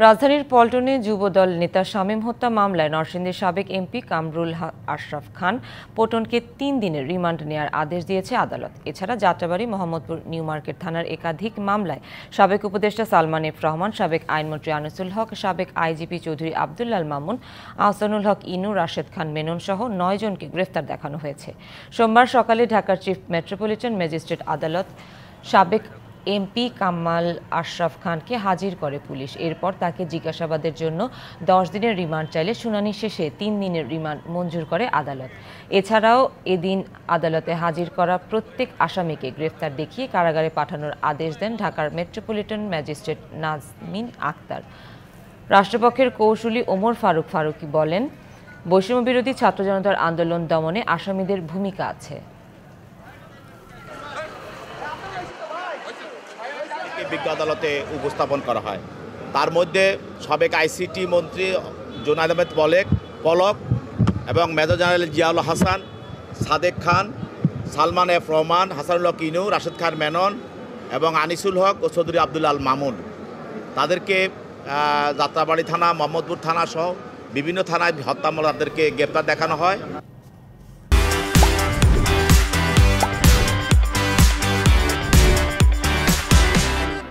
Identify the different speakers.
Speaker 1: রাজধানীর পল্টনে যুবদল নেতা শামীম হত্যা মামলায় নরসিংদীর সাবেক এমপি কামরুল আশরাফ খান পটনকে ৩ দিনের রিমান্ড নেওয়ার আদেশ দিয়েছে আদালত। এছাড়া যাত্রাবাড়ী, মোহাম্মদপুর নিউ মার্কেট থানার একাধিক মামলায় সাবেক উপদেষ্টা সালমান এফ রহমান, সাবেক আইনমন্ত্রী আনিসুল হক, সাবেক আইজিপি চৌধুরী আবদুল্লাল মামুন, আহসানুল হক ইনু, রাশেদ খান মেনন সহ ৯ জনকে গ্রেফতার দেখানো হয়েছে। সোমবার সকালে ঢাকার চিফ মেট্রোপলিটন ম্যাজিস্ট্রেট আদালত সাবেক এমপি কামাল আশরাফ খানকে হাজির করে পুলিশ। এরপর তাকে জিজ্ঞাসাবাদের জন্য ১০ দিনের রিমান্ড চাইলে শুনানি শেষে ৩ দিনের রিমান্ড মঞ্জুর করে আদালত। এছাড়াও এদিন আদালতে হাজির করা প্রত্যেক আসামিকে গ্রেফতার দেখিয়ে কারাগারে পাঠানোর আদেশ দেন ঢাকার মেট্রোপলিটন ম্যাজিস্ট্রেট নাজমিন আক্তার। রাষ্ট্রপক্ষের কৌঁসুলি ওমর ফারুকি বলেন, বৈষম্য বিরোধী ছাত্র জনতার আন্দোলন দমনে আসামিদের ভূমিকা আছে।
Speaker 2: বিজ্ঞ আদালতে উপস্থাপন করা হয়। তার মধ্যে সাবেক আইসিটি মন্ত্রী জুনায়েদ আহমেদ পলক এবং মেজর জেনারেল জিয়াউল হাসান, সাদেক খান, সালমান এফ রহমান, হাসানুল হক ইনু, রাশেদ খান মেনন এবং আনিসুল হক ও চৌধুরী আবদুল্লাল মামুন, তাদেরকে যাত্রাবাড়ী থানা, মোহাম্মদপুর থানা সহ বিভিন্ন থানায় হত্যা মামলাদেরকে গ্রেপ্তার দেখানো হয়।